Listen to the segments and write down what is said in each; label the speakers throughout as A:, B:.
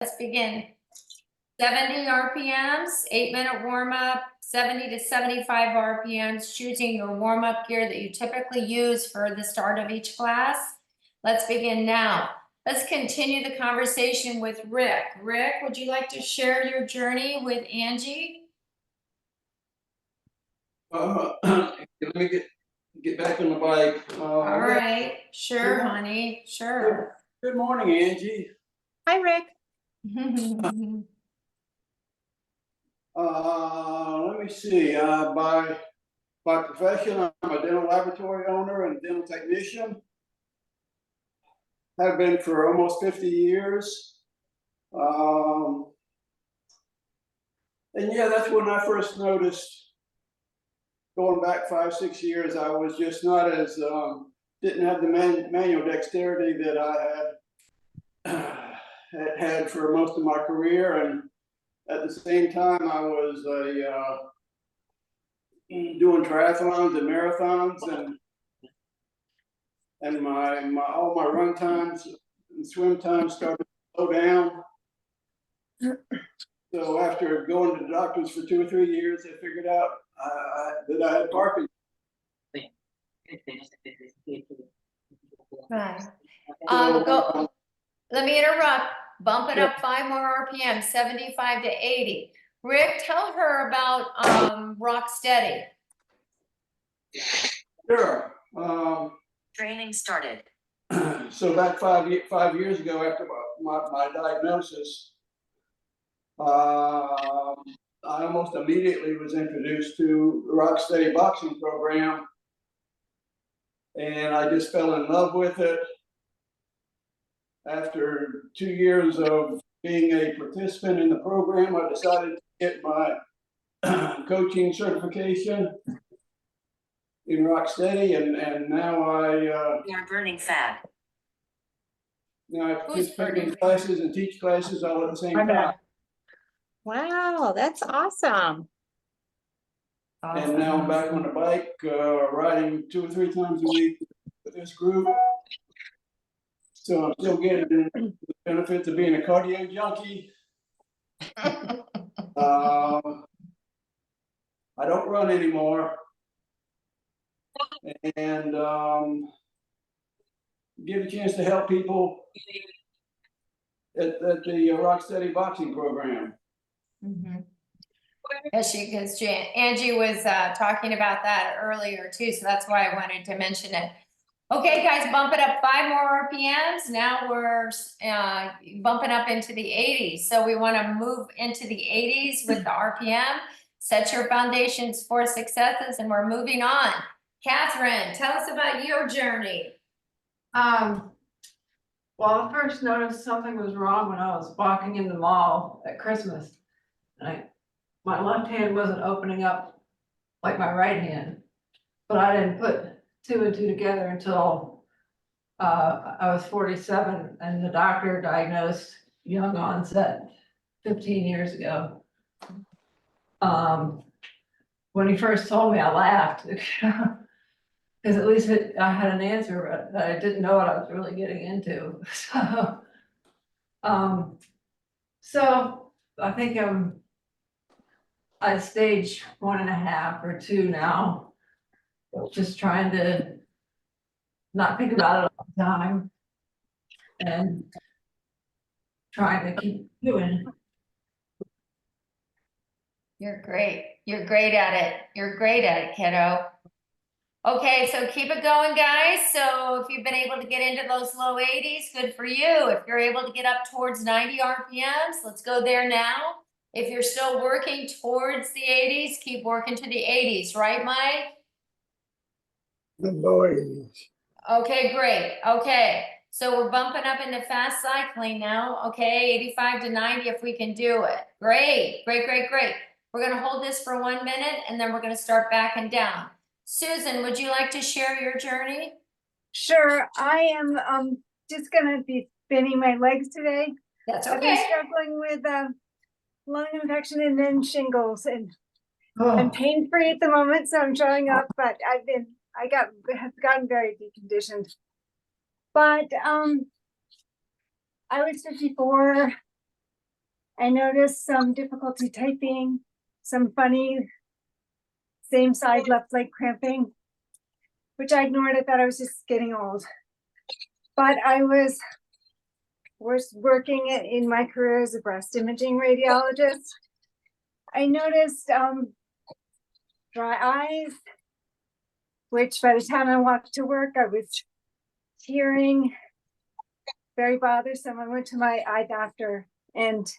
A: Let's begin. 70 RPMs, 8-minute warm up, 70 to 75 RPMs, choosing your warm up gear that you typically use for the start of each class. Let's begin now. Let's continue the conversation with Rick. Rick, would you like to share your journey with Angie?
B: Let me get back on the bike.
A: All right, sure, honey, sure.
B: Good morning, Angie.
C: Hi, Rick.
B: Let me see. By profession, I'm a dental laboratory owner and dental technician. Have been for almost 50 years. And yeah, that's when I first noticed. Going back 5-6 years, I was just not as didn't have the manual dexterity that I had for most of my career, and at the same time, I was doing triathlons and marathons, and all my run times and swim times started to slow down. So after going to the doctors for 2 or 3 years, I figured out that I had Parkinson's.
A: Right. Let me interrupt. Bump it up 5 more RPM, 75 to 80. Rick, tell her about Rock Steady.
B: Sure.
D: Training started.
B: So back 5 years ago, after my diagnosis, I almost immediately was introduced to the Rock Steady boxing program, and I just fell in love with it. After 2 years of being a participant in the program, I decided to get my coaching certification in Rock Steady, and now
D: We are burning fat.
B: I participate in classes and teach classes all at the same time.
C: Wow, that's awesome.
B: And now I'm back on the bike, riding 2 or 3 times a week with this group. So I'm still getting the benefits of being a cardio junkie. I don't run anymore. And get a chance to help people at the Rock Steady boxing program.
A: Mm-hmm. Because Angie was talking about that earlier too, so that's why I wanted to mention it. Okay, guys, bump it up 5 more RPMs. Now we're bumping up into the 80s. So we want to move into the 80s with the RPM. Set your foundations for successes, and we're moving on. Catherine, tell us about your journey.
E: Well, I first noticed something was wrong when I was walking in the mall at Christmas. And my left hand wasn't opening up like my right hand, but I didn't put 2 and 2 together until I was 47, and the doctor diagnosed young onset 15 years ago. When he first told me, I laughed because at least I had an answer, but I didn't know what I was really getting into. So I think I'm at stage 1.5 or 2 now. Just trying to not think about it all the time and trying to keep doing.
A: You're great. You're great at it. You're great at it, kiddo. Okay, so keep it going, guys. So if you've been able to get into those low 80s, good for you. If you're able to get up towards 90 RPMs, let's go there now. If you're still working towards the 80s, keep working to the 80s, right, Mike?
F: The low 80s.
A: Okay, great. Okay, so we're bumping up into fast cycling now. Okay, 85 to 90 if we can do it. Great, great, great, great. We're going to hold this for 1 minute, and then we're going to start backing down. Susan, would you like to share your journey?
G: Sure, I am just gonna be spinning my legs today.
A: That's
G: I've been
A: okay.
G: struggling with lung infection and then shingles, and I'm pain-free at the moment, so I'm showing up, but have gotten very deconditioned. But I was 54 I noticed some difficulty typing, some funny same side left leg cramping, which I ignored. I thought I was just getting old. But I was working in my career as a breast imaging radiologist. I noticed dry eyes, which by the time I walked to work, I was tearing, very bothersome. I went to my eye doctor and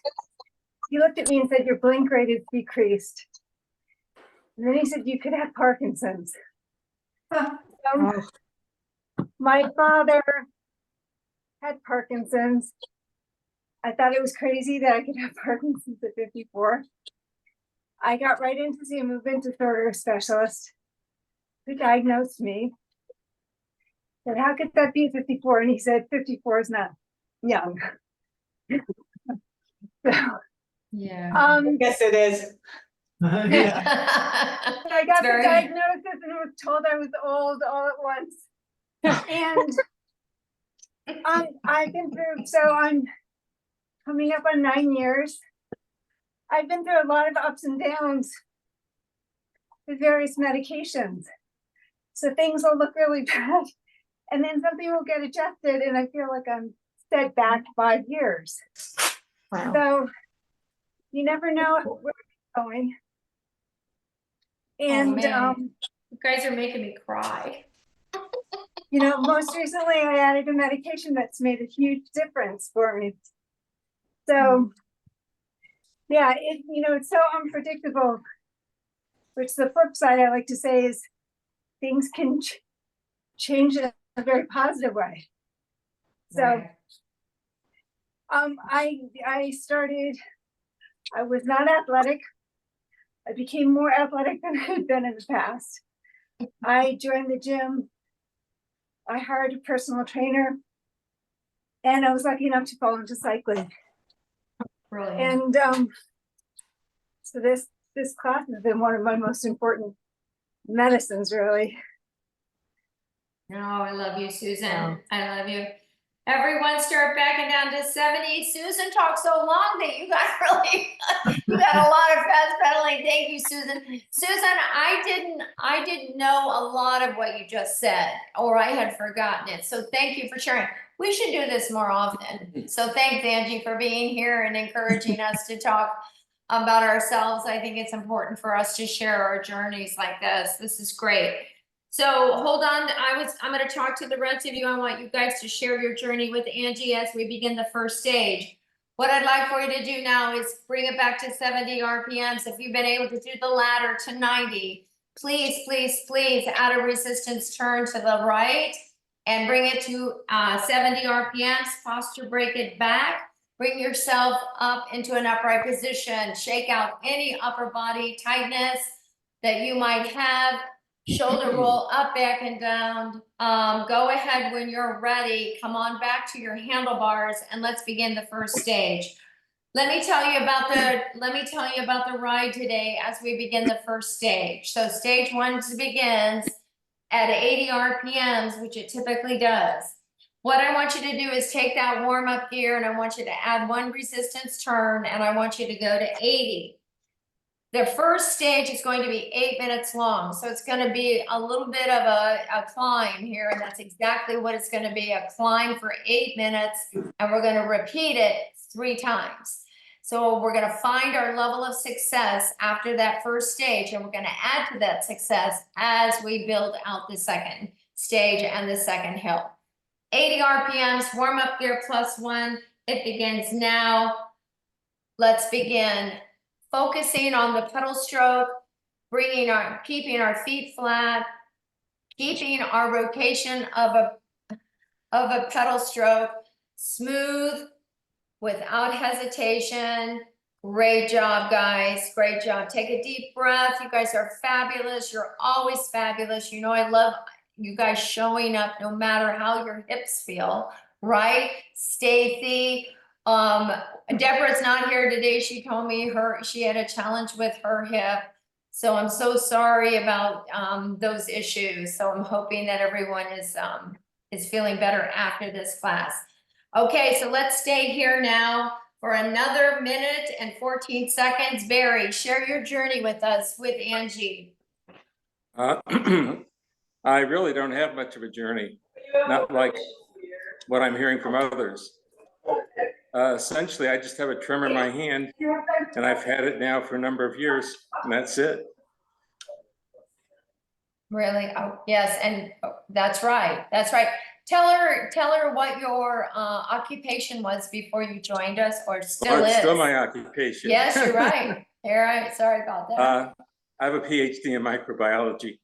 G: he looked at me and said, your blink rate is decreased. And then he said, you could have Parkinson's. My father had Parkinson's. I thought it was crazy that I could have Parkinson's at 54. I got right in to see a movement disorder specialist who diagnosed me. Said, how could that be 54? And he said, 54 is not young. So,
A: Yeah.
C: Yes, it is.
G: I got the diagnosis and was told I was old all at once. And I've been through, so I'm coming up on 9 years. I've been through a lot of ups and downs with various medications. So things will look really bad and then something will get adjusted and I feel like I'm set back 5 years.
C: Wow.
G: So you never know where it's going. And,
A: man. You guys are making me cry.
G: you know, most recently I added a medication that's made a huge difference for me. So, yeah, it's so unpredictable, which the flip side I like to say is things can change in a very positive way. So,
A: Right.
G: I was not athletic. I became more athletic than I had been in the past. I joined the gym. I hired a personal trainer and I was lucky enough to fall into cycling.
A: Brilliant.
G: And so this class has been one of my most important medicines, really.
A: No, I love you, Susan.
C: Wow.
A: I love you. Everyone start backing down to 70. Susan talked so long that you got you got a lot of fast pedaling. Thank you, Susan. Susan, I didn't know a lot of what you just said, or I had forgotten it. So thank you for sharing. We should do this more often. So thanks, Angie, for being here and encouraging us to talk about ourselves. I think it's important for us to share our journeys like this. This is great. So hold on, I'm going to talk to the rest of you. I want you guys to share your journey with Angie as we begin the first stage. What I'd like for you to do now is bring it back to 70 RPMs. If you've been able to do the ladder to 90, please, please, please add a resistance turn to the right and bring it to 70 RPMs. Posture break it back. Bring yourself up into an upright position. Shake out any upper body tightness that you might have. Shoulder roll up, back and down. Go ahead when you're ready. Come on back to your handlebars and let's begin the first stage. Let me tell you about the ride today as we begin the first stage. So stage 1 begins at 80 RPMs, which it typically does. What I want you to do is take that warm-up gear and I want you to add 1 resistance turn and I want you to go to 80. The first stage is going to be 8 minutes long. So it's going to be a little bit of a climb here. And that's exactly what it's going to be, a climb for 8 minutes. And we're going to repeat it 3 times. So we're going to find our level of success after that first stage. And we're going to add to that success as we build out the second stage and the second hill. 80 RPMs, warm up gear +1. It begins now. Let's begin. Focusing on the pedal stroke, keeping our feet flat, keeping our rotation of a pedal stroke smooth, without hesitation. Great job, guys. Great job. Take a deep breath. You guys are fabulous. You're always fabulous. You know, I love you guys showing up no matter how your hips feel, right? Stacy. Deborah's not here today. She told me she had a challenge with her hip. So I'm so sorry about those issues. So I'm hoping that everyone is feeling better after this class. Okay, so let's stay here now for another minute and 14 seconds. Barry, share your journey with us with Angie.
H: I really don't have much of a journey, not like what I'm hearing from others. Essentially, I just have a tremor in my hand, and I've had it now for a number of years, and that's it.
A: Really? Oh, yes, and that's right. That's right. Tell her what your occupation was before you joined us, or still
H: Well,
A: is.
H: it's still my occupation.
A: Yes, you're right. You're right. Sorry about that.
H: I have a PhD in microbiology.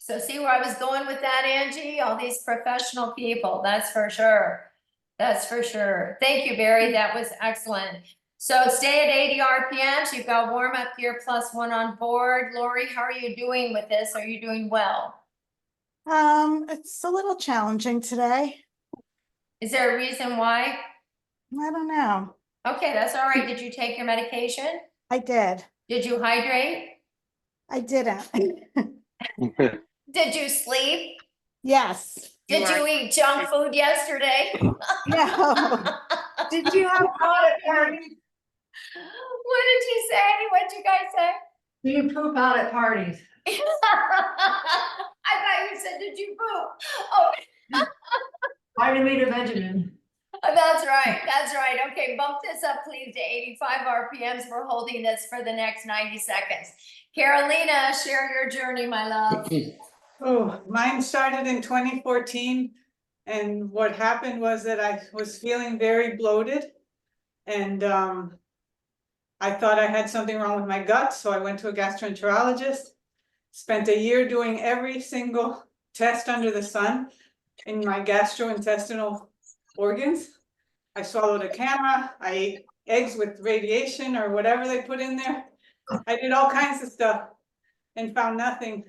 A: So see where I was going with that, Angie? All these professional people, that's for sure. That's for sure. Thank you, Barry. That was excellent. So stay at 80 RPMs. You've got warm up gear +1 on board. Lori, how are you doing with this? Are you doing well?
C: It's a little challenging today.
A: Is there a reason why?
C: I don't know.
A: Okay, that's all right. Did you take your medication?
C: I did.
A: Did you hydrate?
C: I didn't.
A: Did you sleep?
C: Yes.
A: Did you eat junk food yesterday?
C: No.
G: Did you have hot at parties?
A: What did you say? What'd you guys say?
E: Do you poop out at parties?
A: I thought you said, did you poop? Oh,
E: Vitamin to Benjamin.
A: that's right. That's right. Okay, bump this up, please, to 85 RPMs. We're holding this for the next 90 seconds. Carolina, share your journey, my love.
C: Oh, mine started in 2014. And what happened was that I was feeling very bloated. And I thought I had something wrong with my gut. So I went to a gastroenterologist, spent a year doing every single test under the sun in my gastrointestinal organs. I swallowed a camera, I ate eggs with radiation or whatever they put in there. I did all kinds of stuff and found nothing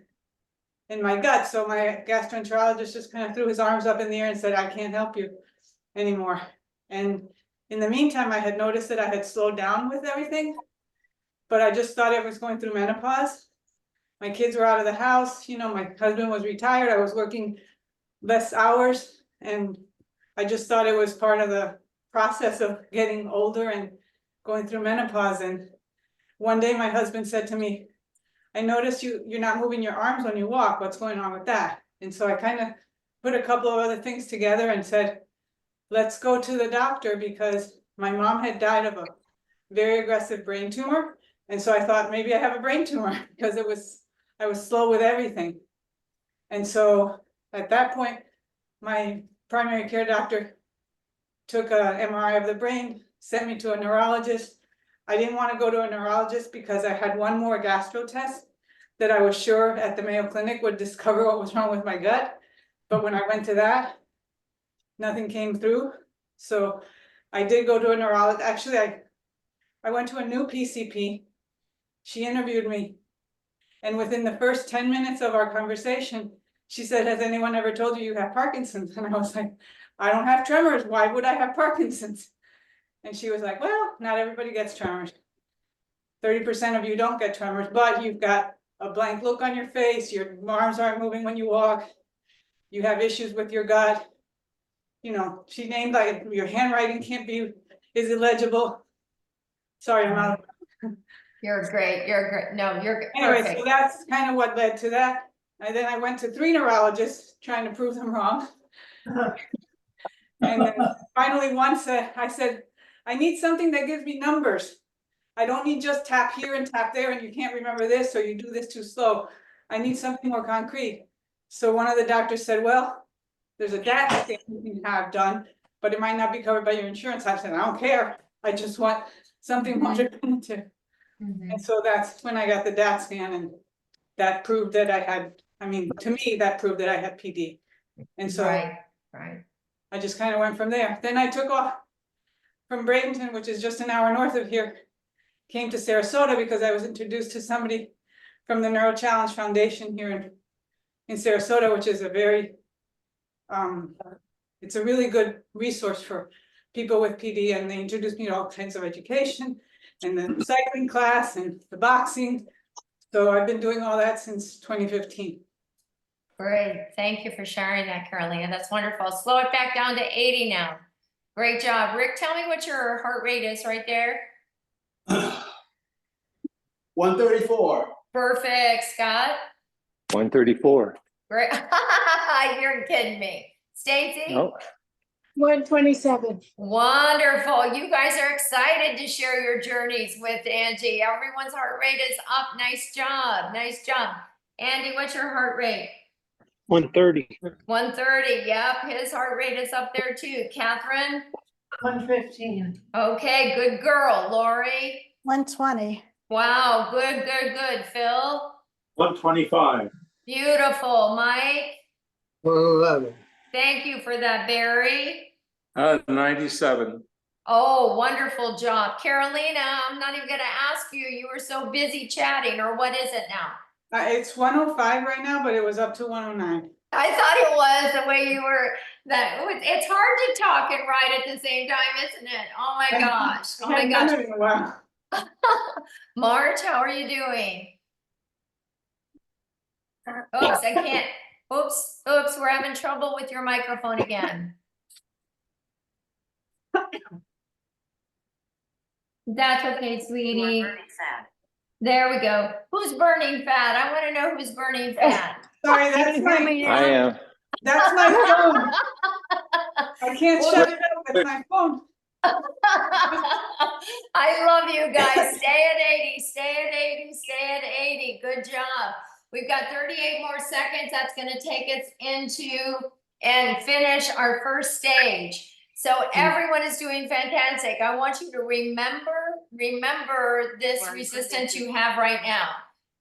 C: in my gut. So my gastroenterologist just kind of threw his arms up in the air and said, I can't help you anymore. And in the meantime, I had noticed that I had slowed down with everything, but I just thought I was going through menopause. My kids were out of the house, you know, my husband was retired, I was working less hours, and I just thought it was part of the process of getting older and going through menopause. And one day my husband said to me, I noticed you're not moving your arms when you walk, what's going on with that? And so I kind of put a couple of other things together and said, let's go to the doctor, because my mom had died of a very aggressive brain tumor. And so I thought maybe I have a brain tumor because I was slow with everything. And so at that point, my primary care doctor took a MRI of the brain, sent me to a neurologist. I didn't want to go to a neurologist because I had one more gastro test that I was sure at the Mayo Clinic would discover what was wrong with my gut. But when I went to that, nothing came through. So I did go to a neurologist. Actually, I went to a new PCP. She interviewed me. And within the first 10 minutes of our conversation, she said, has anyone ever told you you have Parkinson's? And I was like, I don't have tremors. Why would I have Parkinson's? And she was like, well, not everybody gets tremors. 30% of you don't get tremors, but you've got a blank look on your face. Your arms aren't moving when you walk. You have issues with your gut. You know, she named like your handwriting is illegible. Sorry, I'm out.
A: You're great. You're great. No, you're
C: Anyway,
A: perfect.
C: so that's kind of what led to that. And then I went to 3 neurologists trying to prove them wrong. And then finally once I said, I need something that gives me numbers. I don't need just tap here and tap there and you can't remember this, or you do this too slow. I need something more concrete. So one of the doctors said, well, there's a DAT scan you can have done, but it might not be covered by your insurance. I said, I don't care. I just want something more definitive.
A: Mhm.
C: And so that's when I got the DAT scan, and that proved that I had, I mean, to me, that proved that I had PD. And so
A: Right.
C: I just kind of went from there. Then I took off from Bradenton, which is just an hour north of here, came to Sarasota because I was introduced to somebody from the Neuro Challenge Foundation here in Sarasota, which is a very, it's a really good resource for people with PD, and they introduced me to all kinds of education and the cycling class and the boxing. So I've been doing all that since 2015.
A: Great. Thank you for sharing that, Carolina. That's wonderful. Slow it back down to 80 now. Great job. Rick, tell me what your heart rate is right there.
B: 134.
A: Perfect. Scott?
H: 134.
A: Great. You're kidding me. Stacy?
H: No,
G: 127.
A: Wonderful. You guys are excited to share your journeys with Angie. Everyone's heart rate is up. Nice job. Nice job. Andy, what's your heart rate?
F: 130.
A: 130. Yep, his heart rate is up there too. Catherine?
E: 115.
A: Okay, good girl. Lori?
G: 120.
A: Wow, good, good, good. Phil?
F: 125.
A: Beautiful. Mike?
F: 111.
A: Thank you for that, Barry.
H: 97.
A: Oh, wonderful job. Carolina, I'm not even gonna ask you. You were so busy chatting, or what is it now?
C: It's 105 right now, but it was up to 109.
A: I thought it was the way you were, it's hard to talk and write at the same time, isn't it? Oh my gosh, oh
C: I
A: my
C: hadn't done
A: gosh.
C: it in a while.
A: Marge, how are you doing? Oops, I can't, oops, we're having trouble with your microphone again. That's okay,
D: You are
A: sweetie.
D: burning fat.
A: There we go. Who's burning fat? I wanna know who's burning fat.
C: Sorry, that's my,
H: I am.
C: that's my phone. I can't shut it up with my phone.
A: I love you guys. Stay at 80, stay at 80, stay at 80. Good job. We've got 38 more seconds. That's gonna take us into and finish our first stage. So everyone is doing fantastic. I want you to remember this resistance you have right now.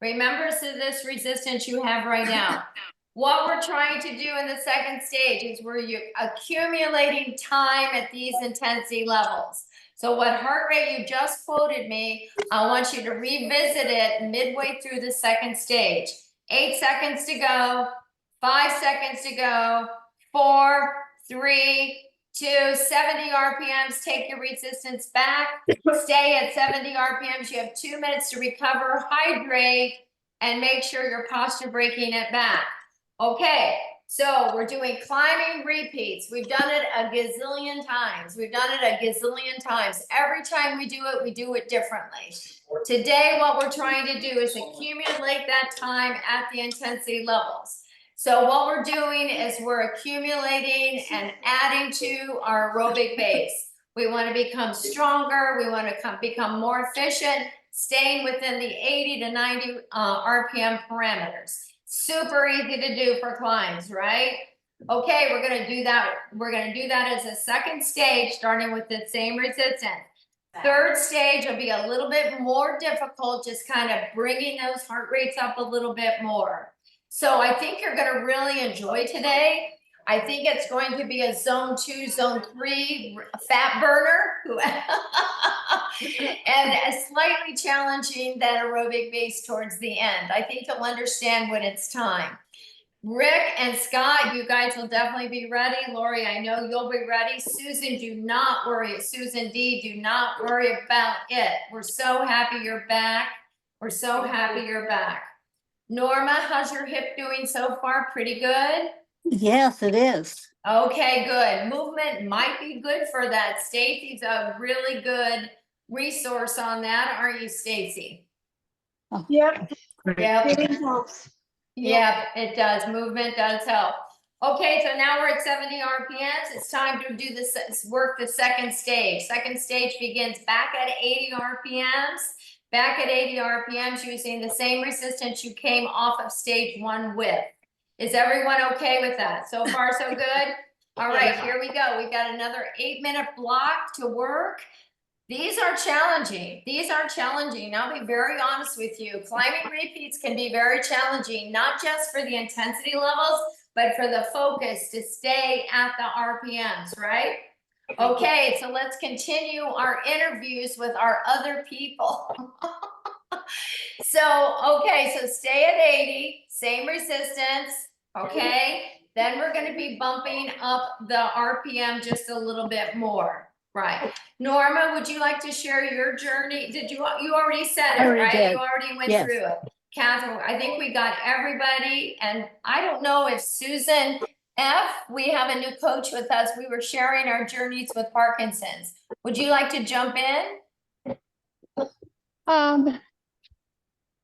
A: Remember this resistance you have right now. What we're trying to do in the second stage is you're accumulating time at these intensity levels. So what heart rate you just quoted me, I want you to revisit it midway through the second stage. 8 seconds to go, 5 seconds to go, 4, 3, 2, 70 RPMs, take your resistance back, stay at 70 RPMs, you have 2 minutes to recover, hydrate, and make sure you're posture breaking it back. Okay, so we're doing climbing repeats. We've done it a gazillion times. Every time we do it differently. Today, what we're trying to do is accumulate that time at the intensity levels. So what we're doing is we're accumulating and adding to our aerobic base. We want to become stronger. We want to become more efficient, staying within the 80 to 90 RPM parameters. Super easy to do for climbs, right? Okay, we're gonna do that. We're gonna do that as a second stage, starting with the same resistance. Third stage will be a little bit more difficult, just kind of bringing those heart rates up a little bit more. So I think you're gonna really enjoy today. I think it's going to be a zone 2, zone 3 fat burner and a slightly challenging that aerobic base towards the end. I think you'll understand when it's time. Rick and Scott, you guys will definitely be ready. Lori, I know you'll be ready. Susan, do not worry. Susan D, do not worry about it. We're so happy you're back. We're so happy you're back. Norma, how's your hip doing so far? Pretty good?
I: Yes, it is.
A: Okay, good. Movement might be good for that. Stacy's a really good resource on that, aren't you, Stacy?
G: Yep.
A: Yep.
G: It helps.
A: Yep, it does. Movement does help. Okay, so now we're at 70 RPMs. It's time to do this, work the second stage. Second stage begins back at 80 RPMs. Back at 80 RPMs using the same resistance you came off of stage 1 with. Is everyone okay with that? So far, so good? All right, here we go. We've got another 8-minute block to work. These are challenging. I'll be very honest with you. Climbing repeats can be very challenging, not just for the intensity levels, but for the focus to stay at the RPMs, right? Okay, so let's continue our interviews with our other people. Okay, so stay at 80, same resistance, okay? Then we're gonna be bumping up the RPM just a little bit more, right? Norma, would you like to share your journey? You already said it,
I: I already
A: right?
I: did.
A: You already went
I: Yes.
A: through it. Catherine, I think we got everybody, and I don't know if Susan F, we have a new coach with us. We were sharing our journeys with Parkinson's. Would you like to jump in?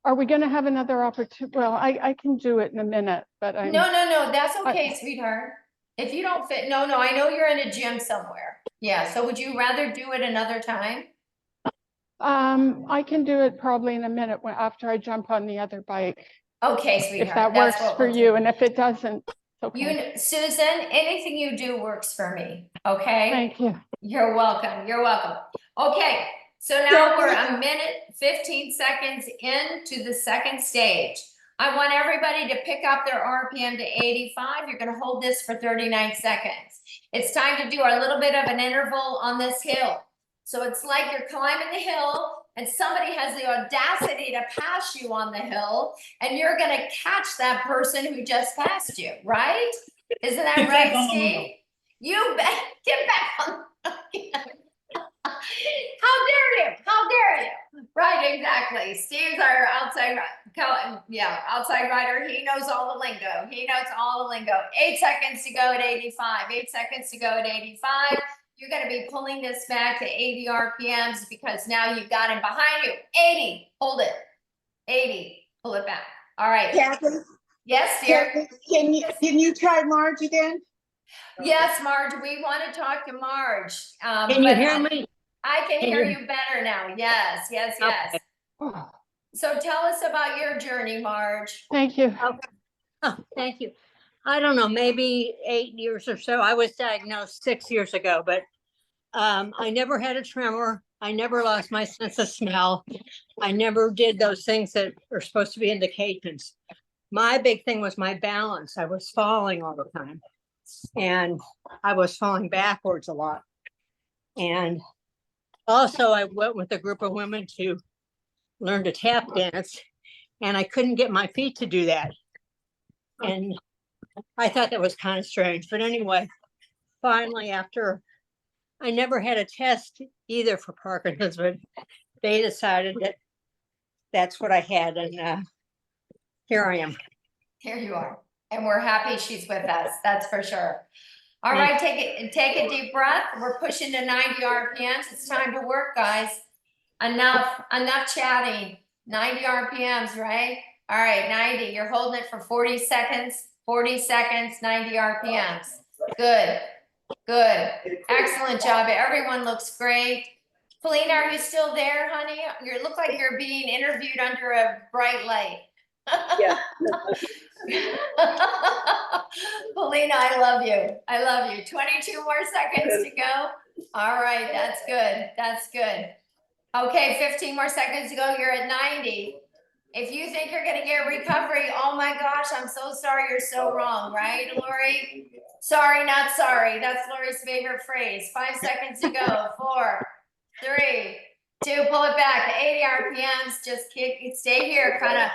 J: Are we gonna have another opportunity? Well, I can do it in a minute, but I'm,
A: No, that's okay, sweetheart. If you don't fit, no, I know you're in a gym somewhere. Yeah, so would you rather do it another time?
J: I can do it probably in a minute after I jump on the other bike,
A: Okay,
J: if
A: sweetheart.
J: that
A: that's
J: works
A: what
J: for
A: we'll
J: you,
A: do.
J: and if it doesn't, it's okay.
A: Susan, anything you do works for me, okay?
J: Thank you.
A: You're welcome, you're welcome. Okay, so now we're a minute, 15 seconds into the second stage. I want everybody to pick up their RPM to 85. You're gonna hold this for 39 seconds. It's time to do our little bit of an interval on this hill. So it's like you're climbing the hill and somebody has the audacity to pass you on the hill and you're gonna catch that person who just passed you, right? Isn't that right, Steve? You bet, get back on. How dare you? How dare you? Right, exactly. Steve's our outside, outside rider. He knows all the lingo. He knows all the lingo. 8 seconds to go at 85. 8 seconds to go at 85. You're going to be pulling this back to 80 RPMs because now you've got him behind you. 80. Hold it. 80. Pull it back. All right.
K: Kathy,
A: Yes, dear.
K: Kathy, can you try Marge again?
A: Yes, Marge. We want to talk to Marge.
I: Can you hear me?
A: I can
I: Can
A: hear
I: you-
A: you better now. Yes.
I: Okay.
A: So tell us about your journey, Marge.
J: Thank you.
I: Oh, thank you. I don't know, maybe 8 years or so. I was diagnosed 6 years ago, but I never had a tremor. I never lost my sense of smell. I never did those things that are supposed to be indications. My big thing was my balance. I was falling all the time. And I was falling backwards a lot. And also I went with a group of women to learn to tap dance, and I couldn't get my feet to do that. And I thought that was kind of strange, but anyway, finally, after I never had a test either for Parkinson's, but they decided that that's what I had, and here I am.
A: Here you are. And we're happy she's with us. That's for sure. All right, take a deep breath. We're pushing to 90 RPMs. It's time to work, guys. Enough chatting. 90 RPMs, right? All right, 90. You're holding it for 40 seconds. 40 seconds, 90 RPMs. Good. Excellent job. Everyone looks great. Felina, are you still there, honey? You look like you're being interviewed under a bright light.
K: Yeah.
A: Felina, I love you. I love you. 22 more seconds to go. All right, that's good. Okay, 15 more seconds to go. You're at 90. If you think you're gonna get recovery, oh my gosh, I'm so sorry, you're so wrong, right, Lori? Sorry, not sorry. That's Lori's favorite phrase. 5 seconds to go. 4, 3, 2, pull it back to 80 RPMs. Just stay here, kind of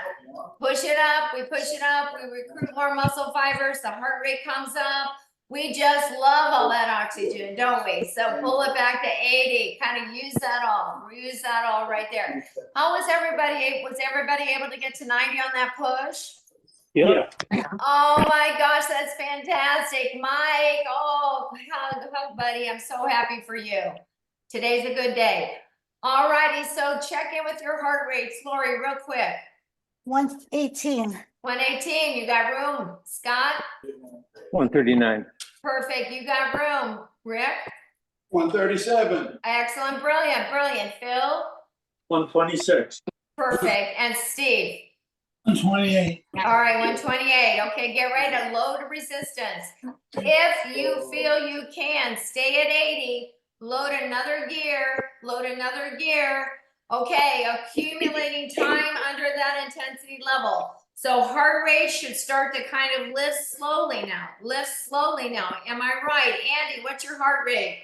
A: push it up. We push it up. We recruit more muscle fibers. The heart rate comes up. We just love all that oxygen, don't we? So pull it back to 80. Kind of use that all. Use that all right there. How was everybody? Was everybody able to get to 90 on that push?
F: Yeah.
A: Oh my gosh, that's fantastic. Mike, oh, hug, buddy. I'm so happy for you. Today's a good day. All righty, so check in with your heart rates. Lori, real quick.
G: 118.
A: 118, you got room. Scott?
F: 139.
A: Perfect, you got room. Rick?
B: 137.
A: Excellent, brilliant. Phil?
F: 126.
A: Perfect, and Steve?
F: 128.
A: All right, 128. Okay, get ready to load resistance. If you feel you can, stay at 80, load another gear. Okay, accumulating time under that intensity level. So heart rate should start to kind of lift slowly now. Am I right? Andy, what's your heart rate?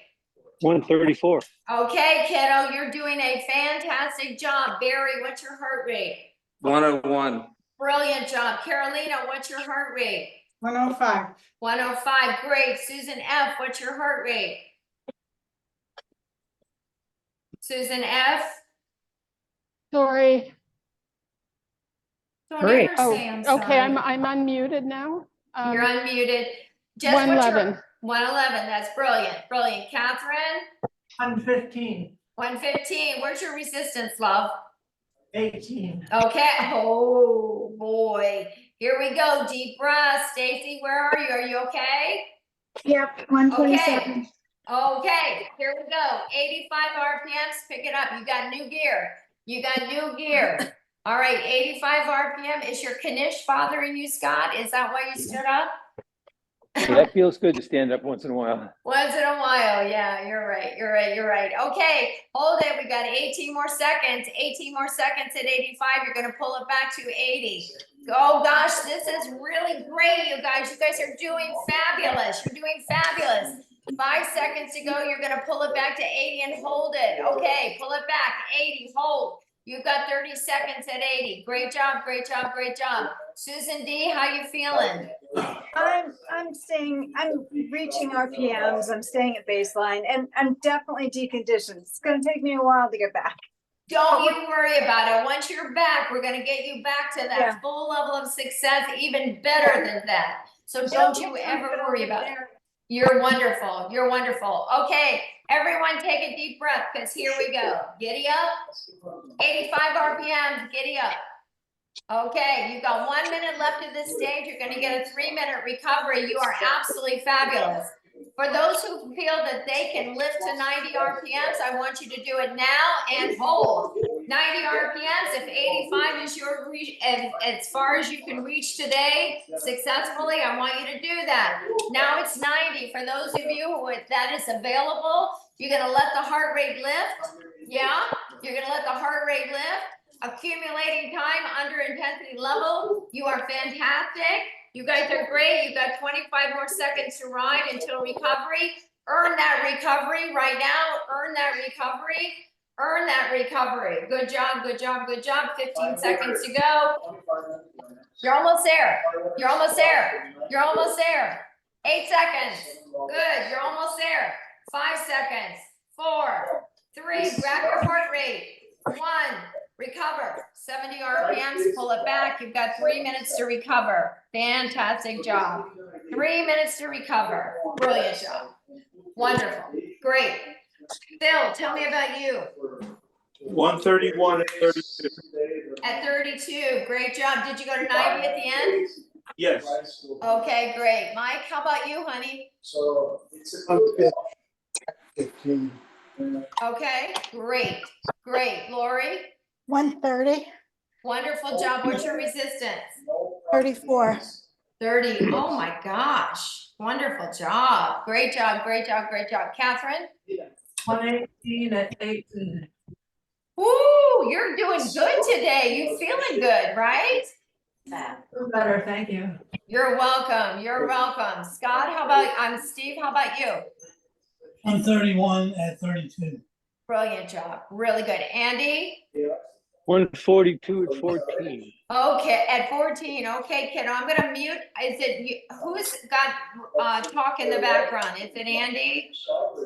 F: 134.
A: Okay, kiddo, you're doing a fantastic job. Barry, what's your heart rate?
H: 101.
A: Brilliant job. Carolina, what's your heart rate?
C: 105.
A: 105. Great. Susan F., what's your heart rate? Susan F.
J: Sorry.
A: Don't
I: Great.
A: ever
J: Oh,
A: say I'm
J: okay,
A: sorry.
J: I'm unmuted now.
A: You're unmuted. Just what's your-
J: 111.
A: 111, that's brilliant, brilliant. Catherine,
E: 115,
A: 115, where's your resistance, love?
E: 18.
A: Okay, oh boy, here we go, deep breath. Stacy, where are you? Are you okay?
G: Yep, 127.
A: Okay, here we go. 85 RPMs, pick it up. You got new gear. You got new gear. All right, 85 RPM. Is your Knish bothering you, Scott? Is that why you stood up?
F: Yeah, that feels good to stand up once in a while.
A: Once in a while, yeah, you're right, you're right, you're right. Okay, hold it, we got 18 more seconds, 18 more seconds at 85, you're gonna pull it back to 80. Oh gosh, this is really great, you guys are doing fabulous, you're doing fabulous. 5 seconds to go, you're gonna pull it back to 80 and hold it. Okay, pull it back, 80, hold. You've got 30 seconds at 80. Great job, great job, great job. Susan D, how you feeling?
G: I'm reaching RPMs, I'm staying at baseline, and I'm definitely deconditioned. It's gonna take me a while to get back.
A: Don't you worry about it. Once you're back, we're gonna get you back to that
G: Yeah.
A: full level of success, even better than that. So don't you ever worry about it. You're wonderful. You're wonderful. Okay, everyone take a deep breath, because here we go. Giddy up. 85 RPMs, giddy up. Okay, you've got 1 minute left of this stage. You're gonna get a 3-minute recovery. You are absolutely fabulous. For those who feel that they can lift to 90 RPMs, I want you to do it now and hold. 90 RPMs, if 85 is your reach, as far as you can reach today successfully, I want you to do that. Now it's 90. For those of you who that is available, you're gonna let the heart rate lift. Yeah, you're gonna let the heart rate lift. Accumulating time under intensity level. You are fantastic. You guys are great. You got 25 more seconds to ride until recovery. Earn that recovery right now. Earn that recovery. Earn that recovery. Good job, good job, good job. 15 seconds to go. You're almost there. You're almost there. You're almost there. 8 seconds. Good. You're almost there. 5 seconds. 4, 3. Grab your heart rate. 1. Recover. 70 RPMs. Pull it back. You've got 3 minutes to recover. Fantastic job. 3 minutes to recover. Brilliant job. Wonderful. Great. Phil, tell me about you.
F: 131 and 32.
A: At 32. Great job. Did you go to 90 at the end?
F: Yes.
A: Okay, great. Mike, how about you, honey? Okay, great. Great. Lori?
K: 130,
A: Wonderful job. What's your resistance?
K: 34.
A: 30. Oh my gosh. Wonderful job. Great job. Great job. Great job. Catherine?
E: 118 at 18.
A: Woo, you're doing good today. You feeling good, right?
E: Feel better, thank you.
A: You're welcome. You're welcome. Scott, how about, Steve, how about you?
F: 131 at 32.
A: Brilliant job. Really good. Andy?
F: 142 at 14.
A: Okay, at 14. Okay, kiddo, I'm gonna mute. Is it, who's got talk in the background? Is it Andy?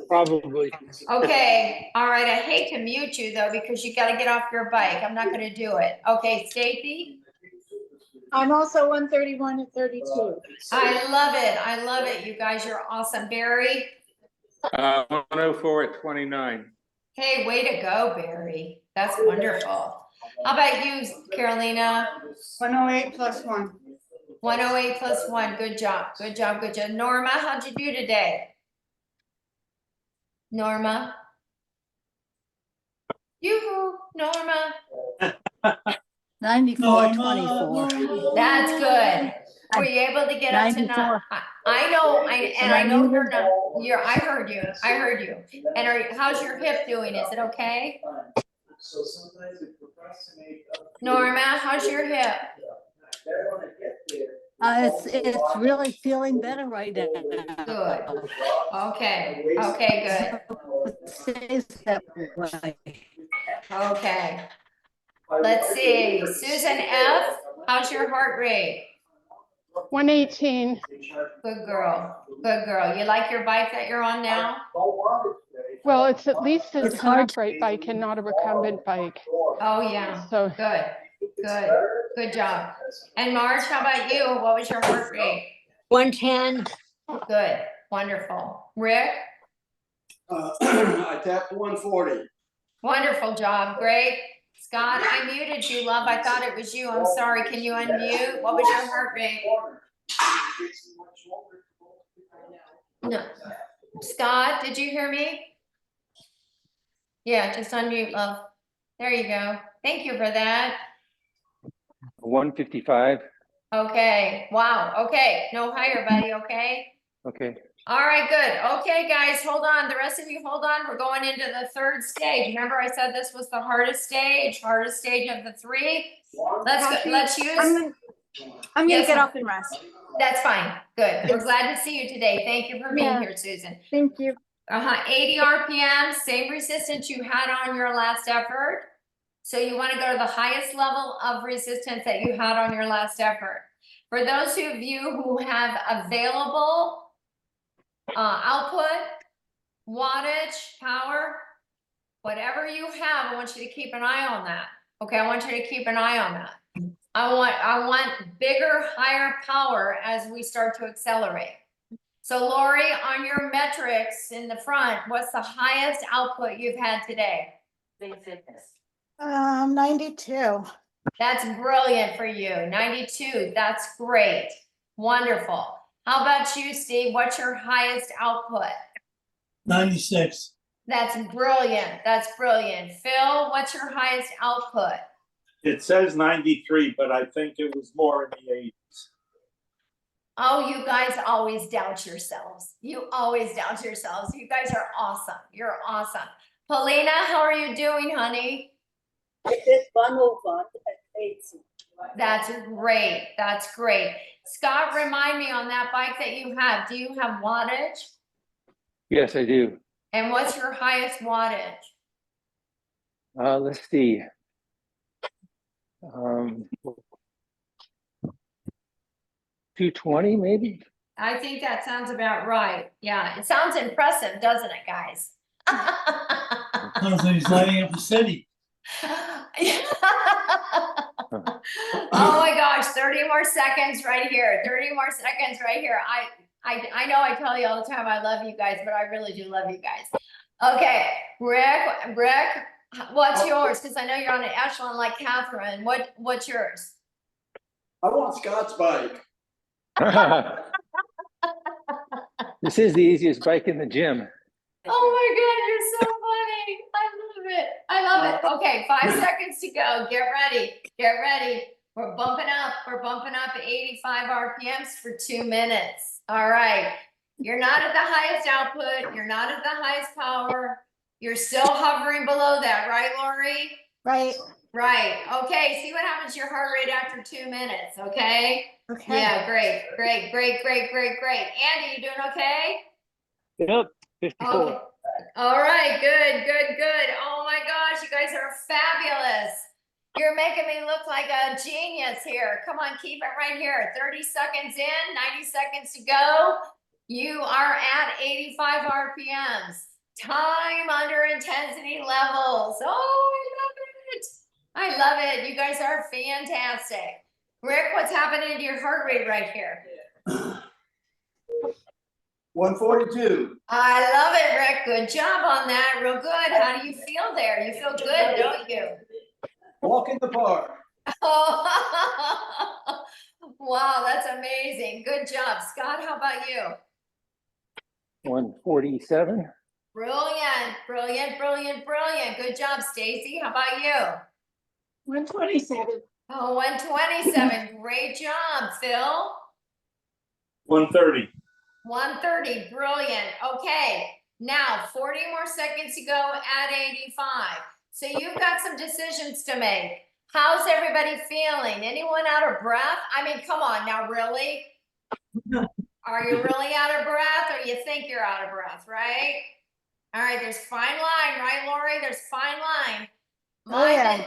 F: Probably.
A: Okay, all right. I hate to mute you though, because you gotta get off your bike. I'm not gonna do it. Okay, Stacy?
G: I'm also 131 at 32.
A: I love it. I love it. You guys, you're awesome. Barry?
H: 104 at 29.
A: Hey, way to go, Barry. That's wonderful. How about you, Carolina?
C: 108 plus 1.
A: 108 plus 1. Good job. Good job. Good job. Norma, how'd you do today? Norma? Yoo-hoo, Norma.
K: 94, 24.
A: That's good. Were you able to get up to
K: 94.
A: I know, I know you're not, I heard you. I heard you. And how's your hip doing? Is it okay? Norma, how's your hip?
K: It's really feeling better right now.
A: Good. Okay. Okay,
K: Good.
A: Okay. Let's see. Susan F., how's your heart rate?
J: 118.
A: Good girl. Good girl. You like your bike that you're on now?
J: Well, it's at least
K: It's
J: an
K: hard.
J: upright bike and not a recumbent bike.
A: Oh, yeah.
J: So
A: Good. Good. Good job. And Marge, how about you? What was your heart rate?
I: 110.
A: Good, wonderful. Rick?
B: I tapped 140.
A: Wonderful job, great. Scott, I muted you, love. I thought it was you. I'm sorry. Can you unmute? What was your heart rate? No. Scott, did you hear me? Yeah, just unmute, love. There you go. Thank you for that.
F: 155.
A: Okay, wow, okay, no higher, buddy, okay?
F: Okay.
A: All right, good. Okay, guys, hold on. The rest of you, hold on. We're going into the third stage. Remember I said this was the hardest stage of the three? Let's go, let's use.
G: I'm gonna
A: Yes,
G: get
A: ma'am.
G: up and rest.
A: That's fine, good. We're glad to see you today. Thank you for being
G: Yeah.
A: here, Susan.
G: Thank you.
A: 80 RPM, same resistance you had on your last effort. So you want to go to the highest level of resistance that you had on your last effort. For those of you who have available output, wattage, power, whatever you have, I want you to keep an eye on that. Okay, I want you to keep an eye on that. I want bigger, higher power as we start to accelerate. So Lori, on your metrics in the front, what's the highest output you've had today?
D: Big fitness.
K: 92.
A: That's brilliant for you. 92, that's great. Wonderful. How about you, Steve? What's your highest output?
L: 96.
A: That's brilliant. That's brilliant. Phil, what's your highest output?
L: It says 93, but I think it was more in the 80s.
A: Oh, you guys always doubt yourselves. You always doubt yourselves. You guys are awesome. You're awesome. Paulina, how are you doing, honey?
K: It's 101 at 80.
A: That's great. That's great. Scott, remind me on that bike that you have, do you have wattage?
F: Yes, I do.
A: And what's your highest wattage?
F: Let's see. 220 maybe?
A: I think that sounds about right. Yeah, it sounds impressive, doesn't it, guys?
L: Sounds like he's lighting up the city.
A: Oh my gosh, 30 more seconds right here. 30 more seconds right here. I know I tell you all the time I love you guys, but I really do love you guys. Okay, Rick, what's yours? Because I know you're on an echelon like Catherine. What's yours?
B: I want Scott's bike.
F: This is the easiest bike in the gym.
A: Oh my God, you're so funny. I love it. I love it. Okay, 5 seconds to go. Get ready. Get ready. We're bumping up. We're bumping up 85 RPMs for 2 minutes. All right. You're not at the highest output. You're not at the highest power. You're still hovering below that, right, Lori?
K: Right.
A: Right. Okay. See what happens to your heart rate after 2 minutes. Okay.
K: Okay.
A: Yeah. Great. Great. Great. Great. Great. Great. Andy, you doing okay?
F: Yep, 54.
A: Okay. All right, good, good, good. Oh my gosh, you guys are fabulous. You're making me look like a genius here. Come on, keep it right here. 30 seconds in, 90 seconds to go. You are at 85 RPMs. Time under intensity levels. Oh, I love it. I love it. You guys are fantastic. Rick, what's happening to your heart rate right here?
B: 142.
A: I love it, Rick. Good job on that. Real good. How do you feel there? You feel good, don't you?
B: Walk in the park.
A: Oh, wow, that's amazing. Good job. Scott, how about you?
F: 147.
A: Brilliant, brilliant, brilliant, brilliant. Good job, Stacy. How about you?
K: 127.
A: Oh, 127. Great job, Phil.
L: 130.
A: 130, brilliant. Okay, now 40 more seconds to go at 85. So you've got some decisions to make. How's everybody feeling? Anyone out of breath? I mean, come on now, really? Are you really out of breath or you think you're out of breath, right? All right, there's fine line, right, Lori? There's fine line. My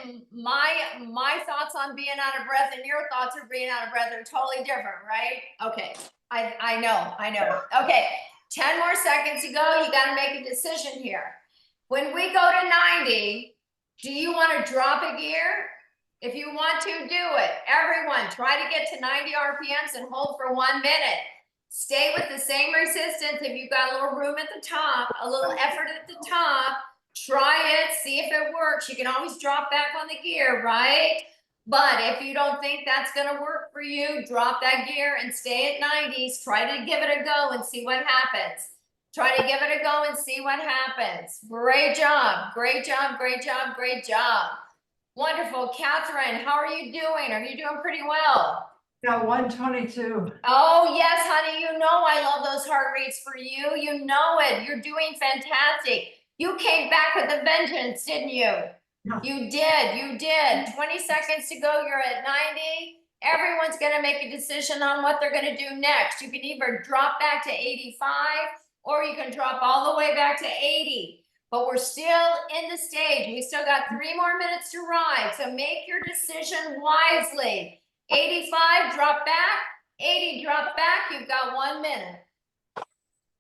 A: thoughts on being out of breath and your thoughts of being out of breath are totally different, right? Okay. I know. Okay, 10 more seconds to go. You got to make a decision here. When we go to 90, do you want to drop a gear? If you want to, do it. Everyone, try to get to 90 RPMs and hold for 1 minute. Stay with the same resistance. If you've got a little room at the top, a little effort at the top, try it, see if it works. You can always drop back on the gear, right? But if you don't think that's gonna work for you, drop that gear and stay at 90s. Try to give it a go and see what happens. Try to give it a go and see what happens. Great job, great job, great job, great job. Wonderful. Catherine, how are you doing? Are you doing pretty well?
E: Yeah, 122.
A: Oh, yes, honey, you know I love those heart rates for you. You know it. You're doing fantastic. You came back with a vengeance, didn't you?
E: Yeah.
A: You did, you did. 20 seconds to go, you're at 90. Everyone's gonna make a decision on what they're gonna do next. You can either drop back to 85 or you can drop all the way back to 80. But we're still in the stage. We still got 3 more minutes to ride, so make your decision wisely. 85, drop back. 80, drop back. You've got 1 minute.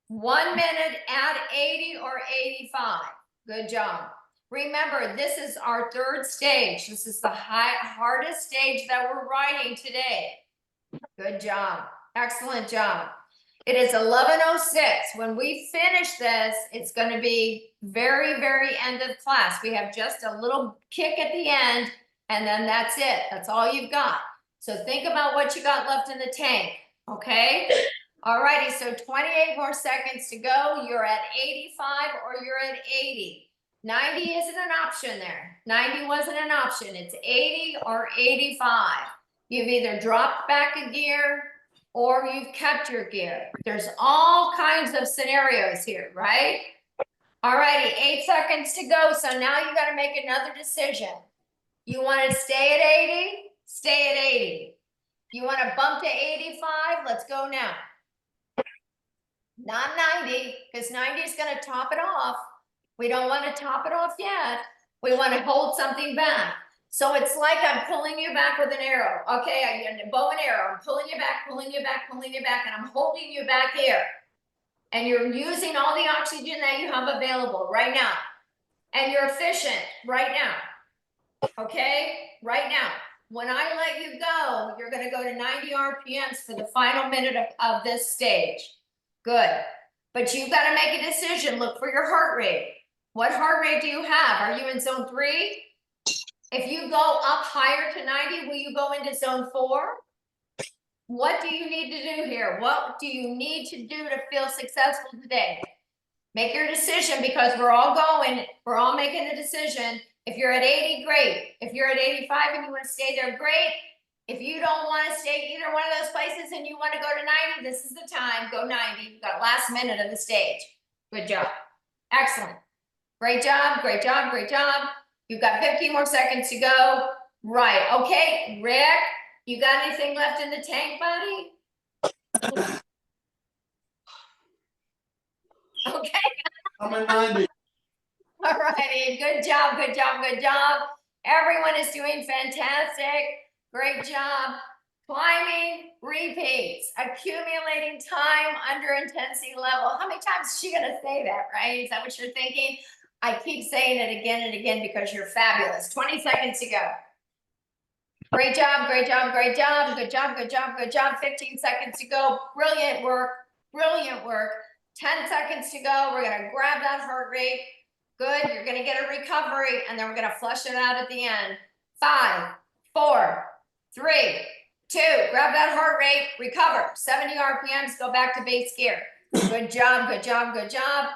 A: 1 minute at 80 or 85. Good job. Remember, this is our 3rd stage. This is the hardest stage that we're riding today. Good job. Excellent job. It is 11:06. When we finish this, it's going to be very, very end of class. We have just a little kick at the end, and then that's it. That's all you've got. So think about what you got left in the tank, okay? All righty, so 28 more seconds to go. You're at 85 or you're at 80. 90 isn't an option there. 90 wasn't an option. It's 80 or 85. You've either dropped back a gear or you've kept your gear. There's all kinds of scenarios here, right? All righty, 8 seconds to go. So now you got to make another decision. You want to stay at 80? Stay at 80. You want to bump to 85? Let's go now. Not 90, because 90 is going to top it off. We don't want to top it off yet. We want to hold something back. So it's like I'm pulling you back with an arrow. Okay, a bow and arrow. I'm pulling you back, pulling you back, pulling you back, and I'm holding you back here. And you're using all the oxygen that you have available right now. And you're efficient right now. Okay, right now. When I let you go, you're going to go to 90 RPMs for the final minute of this stage. Good. But you've got to make a decision. Look for your heart rate. What heart rate do you have? Are you in zone 3? If you go up higher to 90, will you go into zone 4? What do you need to do here? What do you need to do to feel successful today? Make your decision, because we're all making a decision. If you're at 80, great. If you're at 85 and you want to stay there, great. If you don't want to stay either one of those places and you want to go to 90, this is the time. Go 90. You've got last minute of the stage. Good job. Excellent. Great job, great job, great job. You've got 15 more seconds to go. Right. Okay, Rick, you got anything left in the tank, buddy? Okay.
B: I'm at 90.
A: All righty. Good job, good job, good job. Everyone is doing fantastic. Great job. Climbing repeats, accumulating time under intensity level. How many times is she going to say that, right? Is that what you're thinking? I keep saying it again and again because you're fabulous. 20 seconds to go. Great job, great job, great job. Good job, good job, good job. 15 seconds to go. Brilliant work, brilliant work. 10 seconds to go. We're going to grab that heart rate. Good. You're going to get a recovery, and then we're going to flush it out at the end. 5, 4, 3, 2. Grab that heart rate. Recover. 70 RPMs. Go back to base gear. Good job. Good job. Good job.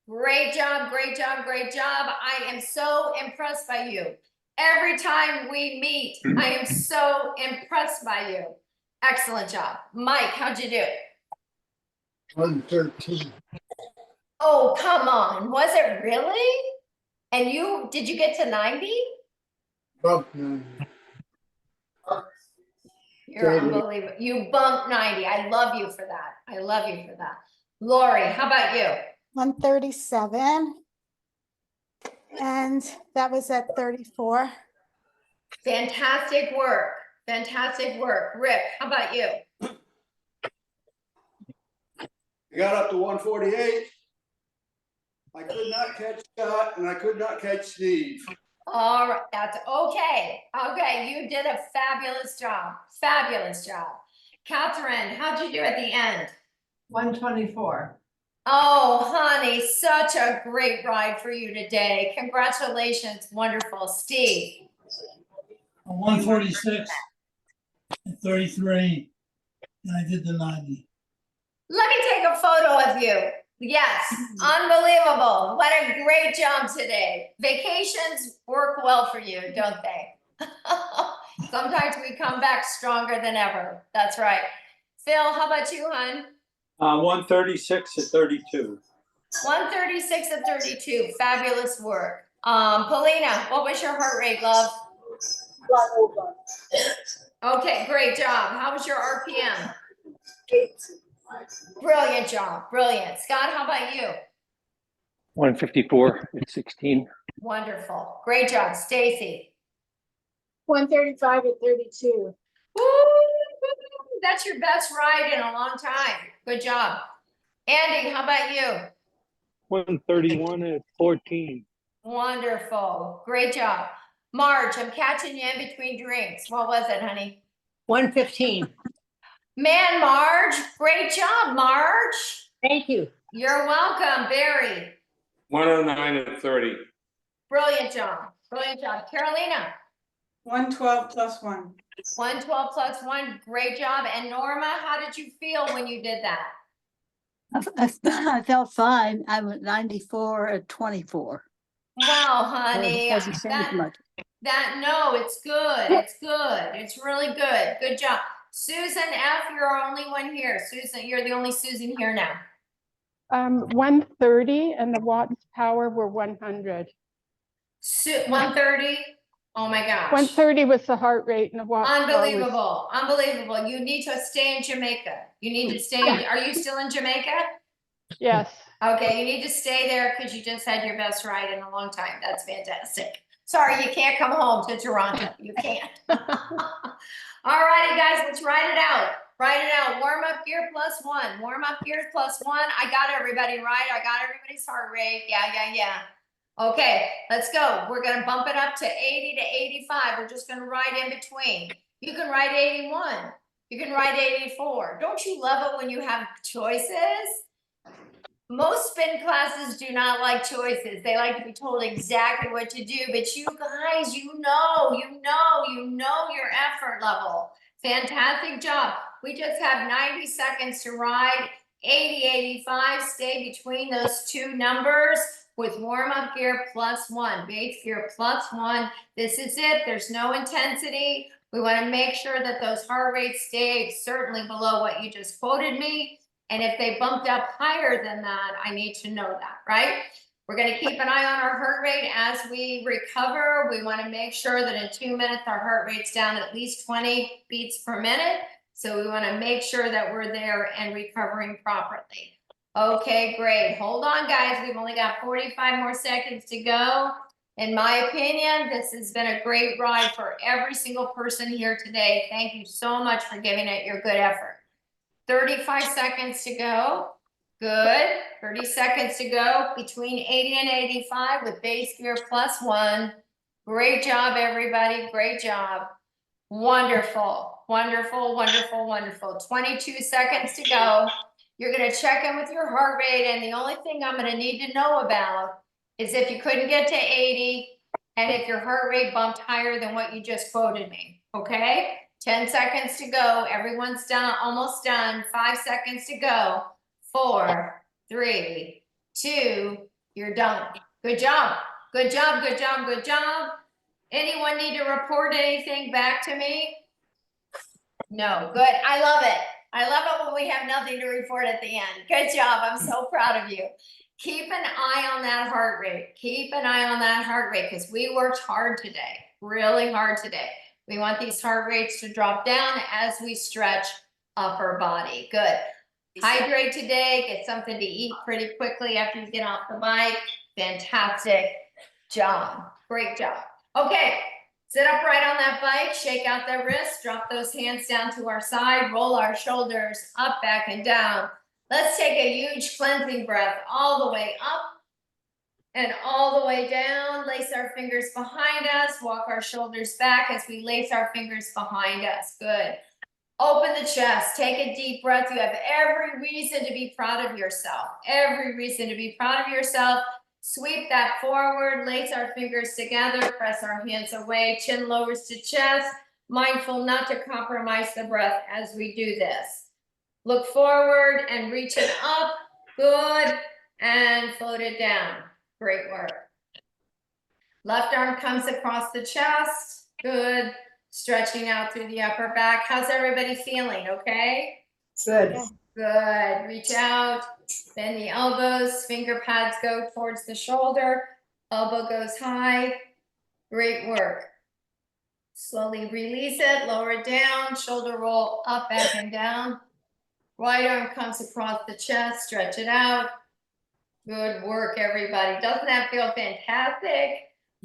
A: Great job. Great job. Great job. I am so impressed by you. Every time we meet, I am so impressed by you. Excellent job. Mike, how'd you do?
B: 113.
A: Oh, come on. Was it really? And did you get to 90?
B: Bump 90.
A: You're unbelievable. You bumped 90. I love you for that. I love you for that. Lori, how about you?
K: 137. And that was at 34.
A: Fantastic work. Fantastic work. Rick, how about you?
B: I got up to 148. I could not catch Scott and I could not catch Steve.
A: All right, that's okay. Okay, you did a fabulous job. Fabulous job. Catherine, how'd you do at the end?
E: 124.
A: Oh, honey, such a great ride for you today. Congratulations, wonderful. Steve,
M: 146 and 33, and I did the 90.
A: let me take a photo of you. Yes, unbelievable. What a great job today. Vacations work well for you, don't they? Sometimes we come back stronger than ever. That's right. Phil, how about you, hon?
L: 136 at 32.
A: 136 and 32. Fabulous work. Paulina, what was your heart rate, love? Okay, great job. How was your RPM? Brilliant job. Brilliant. Scott, how about you?
F: 154 at 16.
A: Wonderful. Great job. Stacy.
G: 135 at 32.
A: Woo! That's your best ride in a long time. Good job. Andy, how about you?
F: 131 at 14.
A: Wonderful. Great job. Marge, I'm catching you in between drinks. What was it, honey?
I: 115.
A: Man, Marge, great job, Marge.
I: Thank you.
A: You're welcome, Barry.
H: 109 at 30.
A: Brilliant job. Brilliant job. Carolina,
C: 112 plus 1.
A: 112 plus 1. Great job. And Norma, how did you feel when you did that?
N: I felt fine. I was 94 at 24.
A: Wow, honey.
N: It hasn't changed much.
A: No, it's good. It's good. It's really good. Good job. Susan F., you're our only one here. Susan, you're the only Susan here now.
J: 130 and the watts power were 100.
A: 130? Oh my gosh.
J: 130 was the heart rate and the watts power was.
A: Unbelievable. Unbelievable. You need to stay in Jamaica. You need to stay. Are you still in Jamaica?
J: Yes.
A: Okay, you need to stay there because you just had your best ride in a long time. That's fantastic. Sorry, you can't come home to Toronto. You can't. All righty, guys, let's write it out. Write it out. Warm up gear plus 1. Warm up gear plus 1. I got everybody right. I got everybody's heart rate. Yeah. Okay, let's go. We're going to bump it up to 80 to 85. We're just going to write in between. You can write 81. You can write 84. Don't you love it when you have choices? Most spin classes do not like choices. They like to be told exactly what to do, but you guys, you know your effort level. Fantastic job. We just have 90 seconds to ride. 80, 85, stay between those two numbers with warm-up gear plus 1, base gear plus 1. This is it. There's no intensity. We want to make sure that those heart rates stay certainly below what you just quoted me. And if they bumped up higher than that, I need to know that, right? We're going to keep an eye on our heart rate as we recover. We want to make sure that in 2 minutes, our heart rate's down at least 20 beats per minute. So we want to make sure that we're there and recovering properly. Okay, great. Hold on, guys. We've only got 45 more seconds to go. In my opinion, this has been a great ride for every single person here today. Thank you so much for giving it your good effort. 35 seconds to go. Good. 30 seconds to go. Between 80 and 85 with base gear plus 1. Great job, everybody. Great job. Wonderful. Wonderful, wonderful, wonderful. 22 seconds to go. You're going to check in with your heart rate, and the only thing I'm going to need to know about is if you couldn't get to 80 and if your heart rate bumped higher than what you just quoted me. Okay? 10 seconds to go. Everyone's done, almost done. 5 seconds to go. 4, 3, 2, you're done. Good job. Good job, good job, good job. Anyone need to report anything back to me? No, good. I love it. I love it when we have nothing to report at the end. Good job. I'm so proud of you. Keep an eye on that heart rate. Keep an eye on that heart rate because we worked hard today, really hard today. We want these heart rates to drop down as we stretch upper body. Good. Hydrate today. Get something to eat pretty quickly after you get off the bike. Fantastic job. Great job. Okay. Sit upright on that bike. Shake out the wrists. Drop those hands down to our side. Roll our shoulders up, back, and down. Let's take a huge cleansing breath all the way up and all the way down. Lace our fingers behind us. Walk our shoulders back as we lace our fingers behind us. Good. Open the chest, take a deep breath. You have every reason to be proud of yourself. Every reason to be proud of yourself. Sweep that forward, lace our fingers together, press our hands away, chin lowers to chest, mindful not to compromise the breath as we do this. Look forward and reach it up, good, and float it down. Great work. Left arm comes across the chest, good. Stretching out through the upper back. How's everybody feeling? Okay?
E: Good.
A: Good. Reach out, bend the elbows, finger pads go towards the shoulder, elbow goes high. Great work. Slowly release it, lower it down, shoulder roll up, back, and down. Right arm comes across the chest, stretch it out. Good work, everybody. Doesn't that feel fantastic?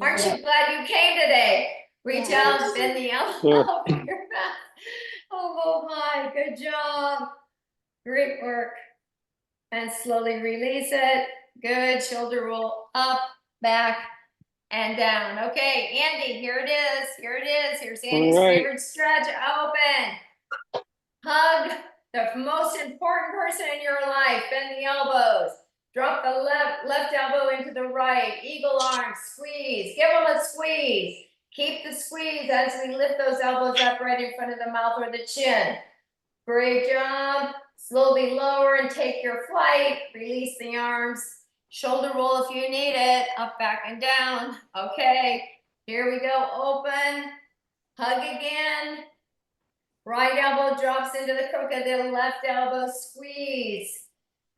A: Aren't you glad you came today? Reach out, bend the elbow, finger back, elbow high. Good job. Great work. And slowly release it. Good. Shoulder roll up, back, and down. Okay, Andy, here it is. Here it is. Here's Andy's
F: All right.
A: favorite stretch. Open. Hug the most important person in your life. Bend the elbows. Drop the left elbow into the right. Eagle arms. Squeeze. Give them a squeeze. Keep the squeeze as we lift those elbows up right in front of the mouth or the chin. Great job. Slowly lower and take your flight. Release the arms. Shoulder roll if you need it. Up, back, and down. Okay. Here we go. Open. Hug again. Right elbow drops into the crook of the left elbow. Squeeze.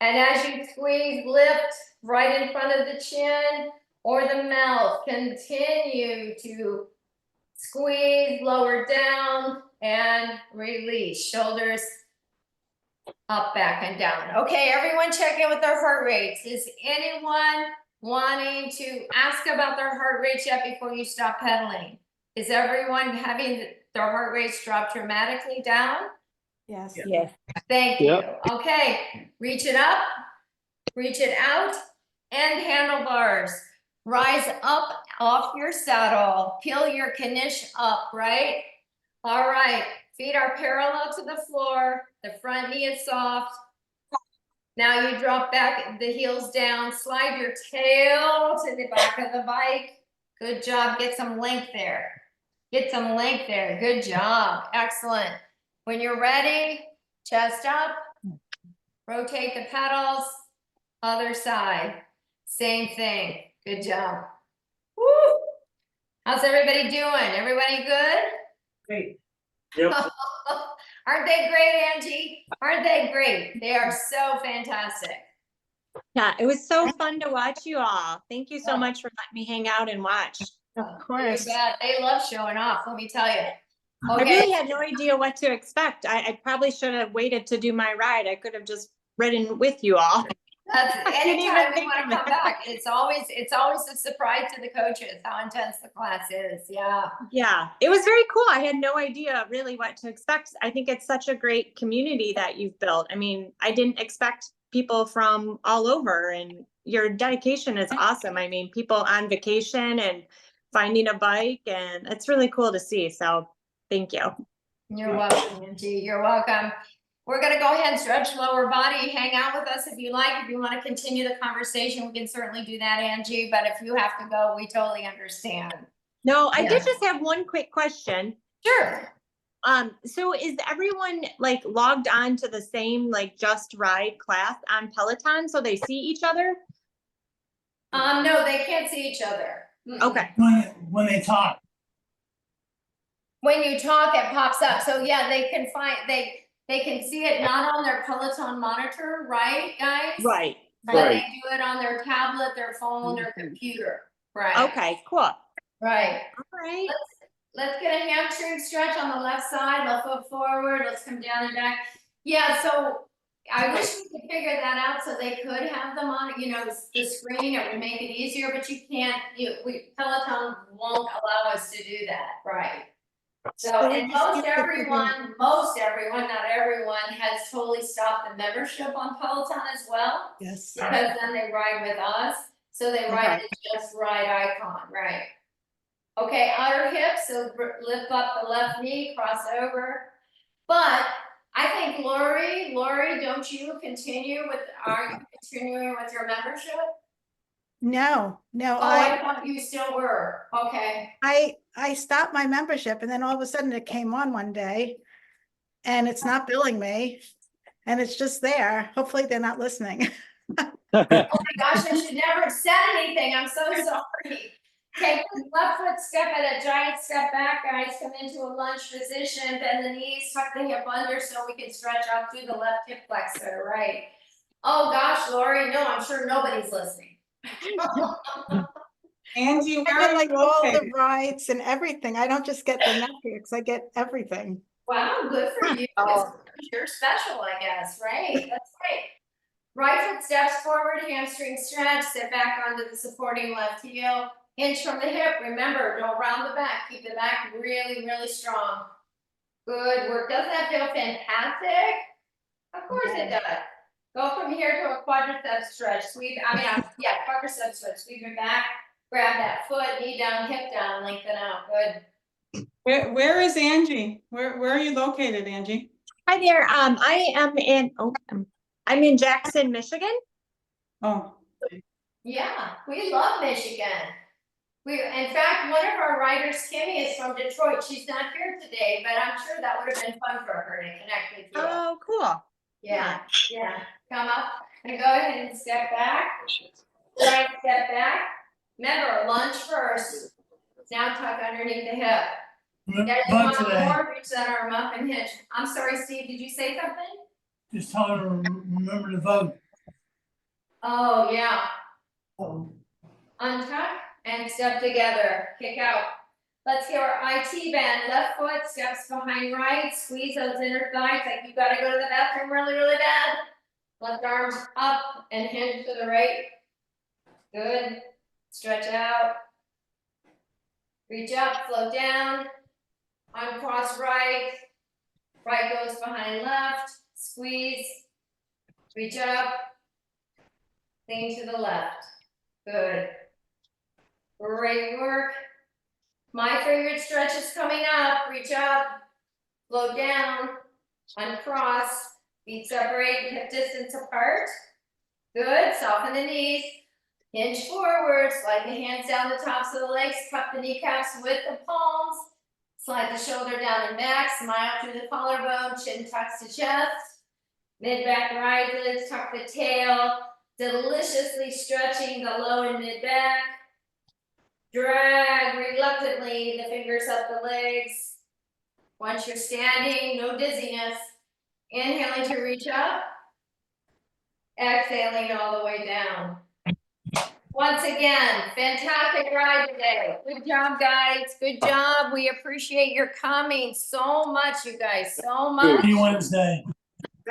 A: And as you squeeze, lift right in front of the chin or the mouth. Continue to squeeze, lower down, and release. Shoulders up, back, and down. Okay, everyone check in with their heart rates. Is anyone wanting to ask about their heart rates yet before you stop pedaling? Is everyone having their heart rates drop dramatically down?
G: Yes.
I: Yes.
A: Thank you.
F: Yep.
A: Okay, reach it up, reach it out, and handlebars. Rise up off your saddle, peel your knish up, right? All right, feet are parallel to the floor, the front knee is soft. Now you drop back the heels down, slide your tail to the back of the bike. Good job, get some length there. Get some length there, good job, excellent. When you're ready, chest up, rotate the pedals, other side, same thing, good job. Woo! How's everybody doing? Everybody good?
E: Great.
L: Yep.
A: Aren't they great, Angie? Aren't they great? They are so fantastic.
O: Yeah, it was so fun to watch you all. Thank you so much for letting me hang out and watch.
G: Of
A: You
G: course.
A: bet. They love showing off, let me tell you.
O: I
A: Okay.
O: really had no idea what to expect. I probably should have waited to do my ride. I could have just ridden with you all.
A: That's
O: didn't even
A: anytime we
O: think
A: want
O: of
A: to come
O: that.
A: back. It's always a surprise to the coaches how intense the class is. Yeah.
O: Yeah, it was very cool. I had no idea really what to expect. I think it's such a great community that you've built. I mean, I didn't expect people from all over, and your dedication is awesome. I mean, people on vacation and finding a bike, and it's really cool to see. So thank you.
A: You're welcome, Angie. You're welcome. We're gonna go ahead and stretch lower body. Hang out with us if you like. If you want to continue the conversation, we can certainly do that, Angie. But if you have to go, we totally understand.
O: No, I
A: Yeah.
O: did just have one quick question.
A: Sure.
O: So is everyone like logged on to the same like Just Ride class on Peloton so they see each other?
A: No, they can't see each other. Mm-mm.
O: Okay.
M: When they talk.
A: When you talk, it pops up. So yeah, they can see it not on their Peloton monitor, right, guys?
O: Right.
A: But they
F: Right.
A: do it on their tablet, their phone, their computer. Right.
O: Okay, cool. All
A: Right.
O: right.
A: Let's get a hamstring stretch on the left side, left foot forward, let's come down and back. Yeah, so I wish we could figure that out so they could have them on, the screen, it would make it easier, but you can't, Peloton won't allow us to do that, right? So, and most everyone, not everyone, has totally stopped the membership on Peloton as well.
G: Yes.
A: Because then they ride with us, so they ride the Just Ride icon, right? Okay, outer hip, so lift up the left knee, cross over. But I think Lori, don't you continue with, are you continuing with your membership?
K: No,
A: Oh, I thought you still were, okay.
K: I stopped my membership and then all of a sudden it came on one day and it's not billing me and it's just there. Hopefully they're not listening.
A: Oh my gosh, I should never have said anything, I'm so sorry. Take the left foot step at a giant step back, guys, come into a lunge position, bend the knees, tuck the hip under so we can stretch out through the left hip flexor, right? Oh gosh, Lori, no, I'm sure nobody's listening.
C: Angie,
K: I
C: where
K: get
C: are
K: like
C: you
K: all the
C: located?
K: rights and everything. I don't just get the metrics, I get everything.
A: Wow, good for you.
K: Oh.
A: You're special, I guess, right? That's right. Right foot steps forward, hamstring stretch, sit back onto the supporting left heel. Hinge from the hip. Remember, don't round the back. Keep the back really, really strong. Good work. Doesn't that feel fantastic? Of course it does. Go from here to a quadricep stretch. Sweep, quadricep stretch. Sweep your back. Grab that foot, knee down, hip down, lengthen out. Good.
C: Where is Angie? Where are you located, Angie?
O: Hi there. I'm in Jackson, Michigan.
C: Oh,
A: Yeah, we love Michigan. In fact, one of our writers, Kimmy, is from Detroit. She's not here today, but I'm sure that would have been fun for her to connect with you.
O: Oh, cool.
A: Yeah. Come up and go ahead and step back. Right, step back. Remember, lunge first. Now tuck underneath the hip. There's
M: Vote
A: one
M: today.
A: more, reach that arm up and hinge. I'm sorry, Steve, did you say something?
M: Just tell her to remember to vote.
A: Oh, yeah. Untuck and step together, kick out. Let's get our IT bend, left foot steps behind right, squeeze those inner thighs like you gotta go to the bathroom really, really bad. Left arm up and hinge to the right. Good, stretch out. Reach up, float down, uncross right. Right goes behind left, squeeze, reach up. Lean to the left, good. Great work. My favorite stretch is coming up. Reach up, float down, uncross, feet separate, hip distance apart. Good, soften the knees, hinge forward, slide the hands down the tops of the legs, cup the kneecaps with the palms. Slide the shoulder down and back, smile through the collarbone, chin tucks to chest. Mid-back rises, tuck the tail, deliciously stretching the low and mid-back. Drag reluctantly the fingers up the legs. Once you're standing, no dizziness. Inhaling to reach up. Exhaling all the way down. Once again, fantastic ride today. Good job, guys. Good job. We appreciate your coming so much, you guys, so much.
M: See you Wednesday.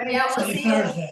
A: Yeah, we'll
M: See
A: see
M: you
A: you.
M: Thursday.